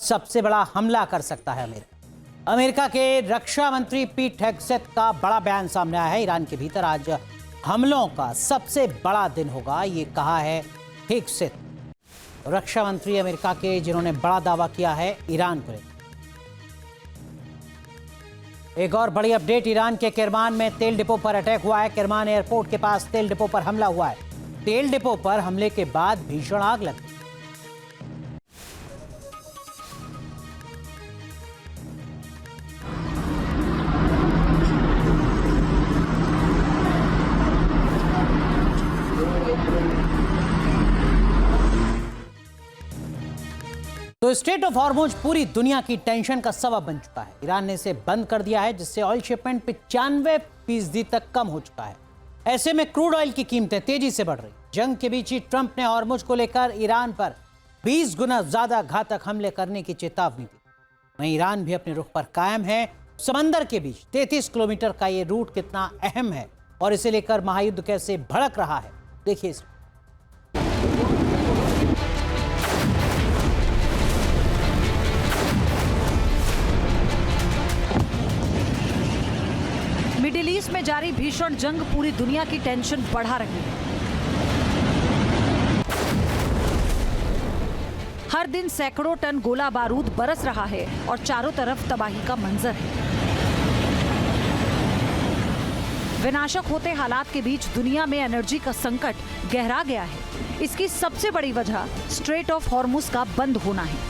सबसे बड़ा हमला कर सकता है अमेरिका। अमेरिका के रक्षा मंत्री पीट हेगसेथ का बड़ा बयान सामने आया है। ईरान के भीतर आज हमलों का सबसे बड़ा दिन होगा, ये कहा है हेगसेथ, रक्षा मंत्री अमेरिका के, जिन्होंने बड़ा दावा किया है ईरान को लेकर। एक और बड़ी अपडेट, ईरान के किरमान में तेल डिपो पर अटैक हुआ है। किरमान एयरपोर्ट के पास तेल डिपो पर हमला हुआ है। तेल डिपो पर हमले के बाद भीषण आग लगी। तो स्ट्रेट ऑफ हॉर्मुज पूरी दुनिया की टेंशन का सबब बन चुका है। ईरान ने इसे बंद कर दिया है, जिससे ऑयल शिपमेंट 95% तक कम हो चुका है। ऐसे में क्रूड ऑयल की कीमतें तेजी से बढ़ रही। जंग के बीच ही ट्रंप ने हॉर्मुज को लेकर ईरान पर 20 गुना ज्यादा घातक हमले करने की चेतावनी दी। वहीं ईरान भी अपने रुख पर कायम है। समंदर के बीच 33 किलोमीटर का ये रूट कितना अहम है और इसे लेकर महायुद्ध कैसे भड़क रहा है, देखिए। मिडिल ईस्ट में जारी भीषण जंग पूरी दुनिया की टेंशन बढ़ा रही है। हर दिन सैकड़ों टन गोला बारूद बरस रहा है और चारों तरफ तबाही का मंजर है। विनाशक होते हालात के बीच दुनिया में एनर्जी का संकट गहरा गया है। इसकी सबसे बड़ी वजह स्ट्रेट ऑफ हॉर्मुज का बंद होना है।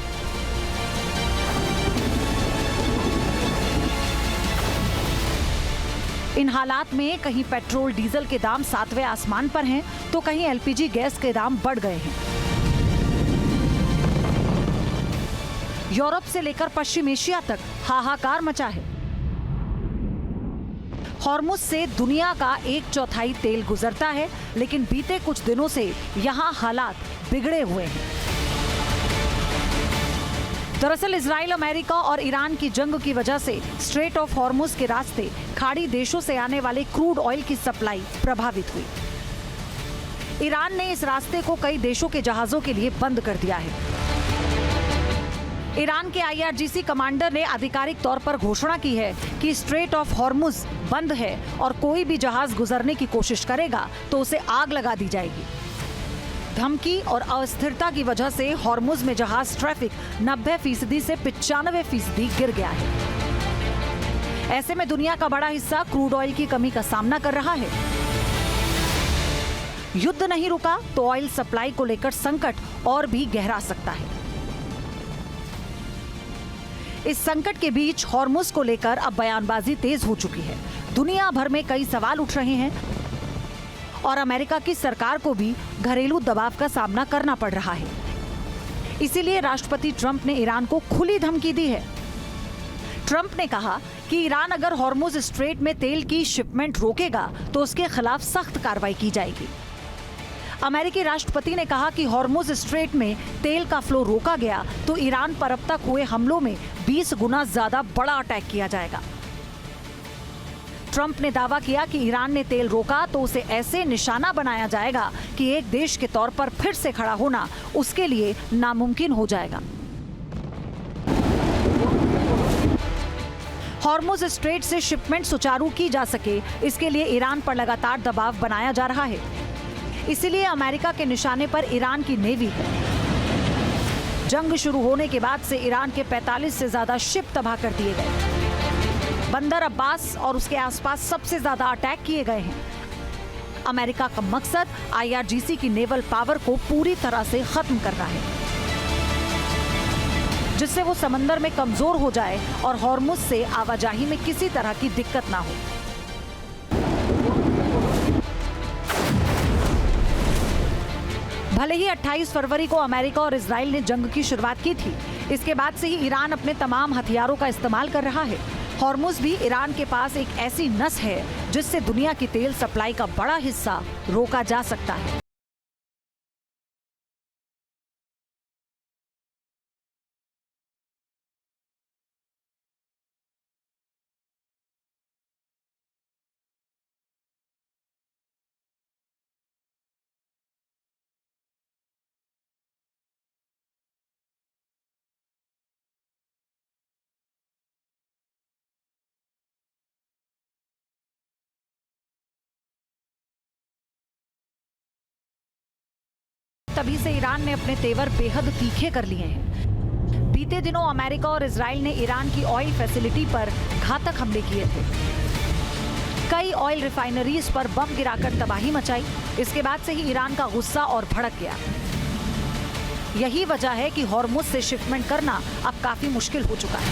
इन हालात में कहीं पेट्रोल डीजल के दाम 7वें आसमान पर हैं, तो कहीं एलपीजी गैस के दाम बढ़ गए हैं। यूरोप से लेकर पश्चिम एशिया तक हाहाकार मचा है। हॉर्मुज से दुनिया का 1/4 तेल गुजरता है, लेकिन बीते कुछ दिनों से यहाँ हालात बिगड़े हुए हैं। दरअसल इजराइल, अमेरिका और ईरान की जंग की वजह से स्ट्रेट ऑफ हॉर्मुज के रास्ते खाड़ी देशों से आने वाले क्रूड ऑयल की सप्लाई प्रभावित हुई। ईरान ने इस रास्ते को कई देशों के जहाजों के लिए बंद कर दिया है। ईरान के IRGC कमांडर ने आधिकारिक तौर पर घोषणा की है कि स्ट्रेट ऑफ हॉर्मुज बंद है और कोई भी जहाज गुजरने की कोशिश करेगा तो उसे आग लगा दी जाएगी। धमकी और अस्थिरता की वजह से हॉर्मुज में जहाज ट्रैफिक 90% से 95% गिर गया है। ऐसे में दुनिया का बड़ा हिस्सा क्रूड ऑयल की कमी का सामना कर रहा है। युद्ध नहीं रुका तो ऑयल सप्लाई को लेकर संकट और भी गहरा सकता है। इस संकट के बीच हॉर्मुज को लेकर अब बयानबाजी तेज हो चुकी है। दुनिया भर में कई सवाल उठ रहे हैं और अमेरिका की सरकार को भी घरेलू दबाव का सामना करना पड़ रहा है। इसीलिए राष्ट्रपति ट्रंप ने ईरान को खुली धमकी दी है। ट्रंप ने कहा कि ईरान अगर हॉर्मुज स्ट्रेट में तेल की शिपमेंट रोकेगा तो उसके खिलाफ सख्त कार्रवाई की जाएगी। अमेरिकी राष्ट्रपति ने कहा कि हॉर्मुज स्ट्रेट में तेल का फ्लो रोका गया तो ईरान पर अब तक हुए हमलों में 20 गुना ज्यादा बड़ा अटैक किया जाएगा। ट्रंप ने दावा किया कि ईरान ने तेल रोका तो उसे ऐसे निशाना बनाया जाएगा कि एक देश के तौर पर फिर से खड़ा होना उसके लिए नामुमकिन हो जाएगा। हॉर्मुज स्ट्रेट से शिपमेंट सुचारू की जा सके, इसके लिए ईरान पर लगातार दबाव बनाया जा रहा है। इसीलिए अमेरिका के निशाने पर ईरान की नेवी है। जंग शुरू होने के बाद से ईरान के 45 से ज्यादा शिप तबाह कर दिए गए। बंदर अब्बास और उसके आसपास सबसे ज्यादा अटैक किए गए हैं। अमेरिका का मकसद IRGC की नेवल पावर को पूरी तरह से खत्म करना है, जिससे वो समंदर में कमजोर हो जाए और हॉर्मुज से आवाजाही में किसी तरह की दिक्कत ना हो। भले ही 28 फरवरी को अमेरिका और इजराइल ने जंग की शुरुआत की थी, इसके बाद से ही ईरान अपने तमाम हथियारों का इस्तेमाल कर रहा है। हॉर्मुज भी ईरान के पास एक ऐसी नस है जिससे दुनिया की तेल सप्लाई का बड़ा हिस्सा रोका जा सकता है। तभी से ईरान ने अपने तेवर बेहद तीखे कर लिए हैं। बीते दिनों अमेरिका और इजराइल ने ईरान की ऑयल फैसिलिटी पर घातक हमले किए थे। कई ऑयल रिफाइनरीज पर बम गिराकर तबाही मचाई। इसके बाद से ही ईरान का गुस्सा और भड़क गया। यही वजह है कि हॉर्मुज से शिपमेंट करना अब काफी मुश्किल हो चुका है।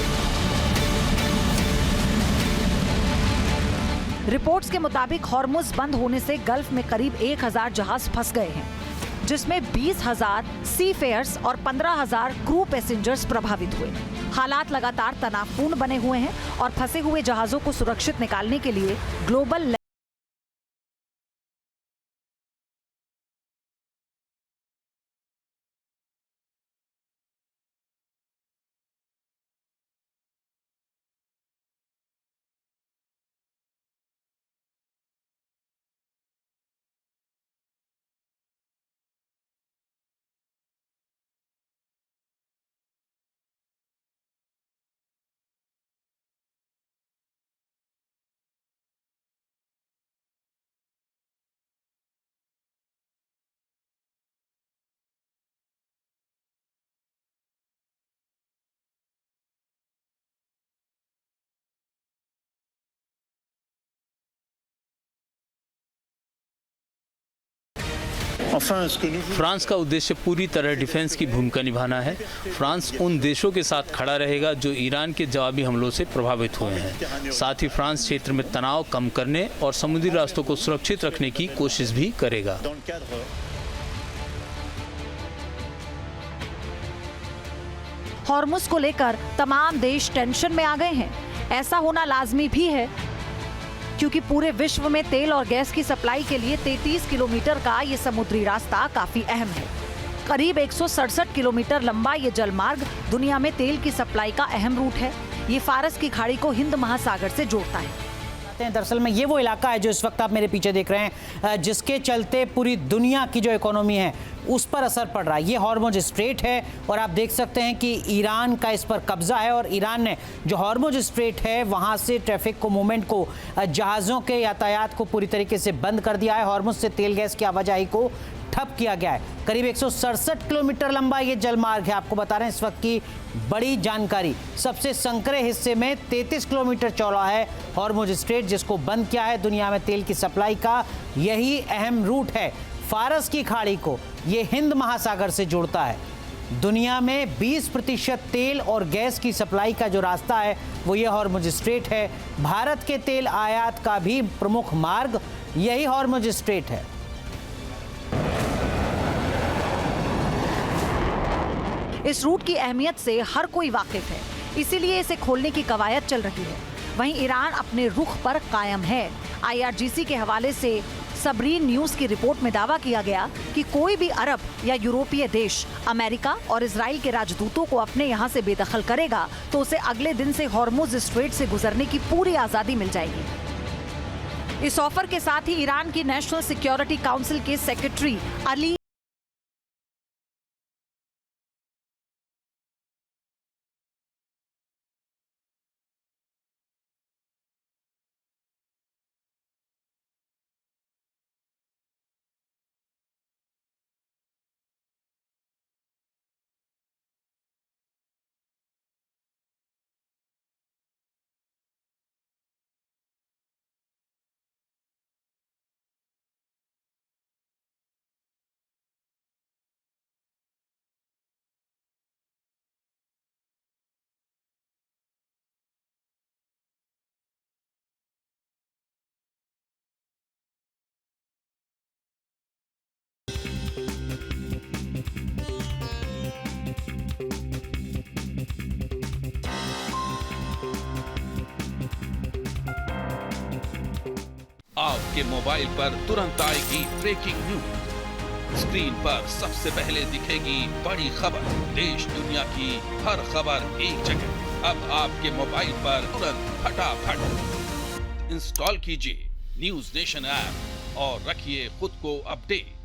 रिपोर्ट्स के मुताबिक हॉर्मुज बंद होने से गल्फ में करीब 1000 जहाज फंस गए हैं, जिसमें 20,000 सी फेयर्स और 15,000 क्रू पैसेंजर्स प्रभावित हुए। हालात लगातार तनावपूर्ण बने हुए हैं और फंसे हुए जहाजों को सुरक्षित निकालने के लिए ग्लोबल फ्रांस का उद्देश्य पूरी तरह डिफेंस की भूमिका निभाना है। फ्रांस उन देशों के साथ खड़ा रहेगा जो ईरान के जवाबी हमलों से प्रभावित हुए हैं। साथ ही फ्रांस क्षेत्र में तनाव कम करने और समुद्री रास्तों को सुरक्षित रखने की कोशिश भी करेगा। हॉर्मुज को लेकर तमाम देश टेंशन में आ गए हैं। ऐसा होना लाजमी भी है, क्योंकि पूरे विश्व में तेल और गैस की सप्लाई के लिए 33 किलोमीटर का ये समुद्री रास्ता काफी अहम है। करीब 167 किलोमीटर लंबा ये जलमार्ग दुनिया में तेल की सप्लाई का अहम रूट है। ये फारस की खाड़ी को हिंद महासागर से जोड़ता है। दरअसल में ये वो इलाका है जो इस वक्त आप मेरे पीछे देख रहे हैं, जिसके चलते पूरी दुनिया की जो इकोनॉमी है उस पर असर पड़ रहा है। ये हॉर्मुज स्ट्रेट है और आप देख सकते हैं कि ईरान का इस पर कब्जा है और ईरान ने जो हॉर्मुज स्ट्रेट है वहाँ से ट्रैफिक को, मूवमेंट को, जहाज़ों के यातायात को पूरी तरीके से बंद कर दिया है। हॉर्मुज से तेल गैस की आवाजाही को ठप किया गया है। करीब 167 किलोमीटर लंबा ये जलमार्ग है। आपको बता रहे हैं इस वक्त की बड़ी जानकारी। सबसे संकरे हिस्से में 33 किलोमीटर चौड़ा है हॉर्मुज स्ट्रेट, जिसको बंद किया है। दुनिया में तेल की सप्लाई का यही अहम रूट है। फारस की खाड़ी को ये हिंद महासागर से जोड़ता है। दुनिया में 20% तेल और गैस की सप्लाई का जो रास्ता है वो ये हॉर्मुज स्ट्रेट है। भारत के तेल आयात का भी प्रमुख मार्ग यही हॉर्मुज स्ट्रेट है। इस रूट की अहमियत से हर कोई वाकिफ है, इसीलिए इसे खोलने की कवायद चल रही है। वहीं ईरान अपने रुख पर कायम है। IRGC के हवाले से सबरीन न्यूज की रिपोर्ट में दावा किया गया कि कोई भी अरब या यूरोपीय देश अमेरिका और इजराइल के राजदूतों को अपने यहाँ से बेदखल करेगा तो उसे अगले दिन से हॉर्मुज स्ट्रेट से गुजरने की पूरी आजादी मिल जाएगी। इस ऑफर के साथ ही ईरान की नेशनल सिक्योरिटी काउंसिल के सेक्रेटरी अली आपके मोबाइल पर तुरंत आएगी ब्रेकिंग न्यूज। स्क्रीन पर सबसे पहले दिखेगी बड़ी खबर। देश दुनिया की हर खबर एक जगह। अब आपके मोबाइल पर तुरंत फटाफट इंस्टॉल कीजिए न्यूज नेशन ऐप और रखिए खुद को अपडेट।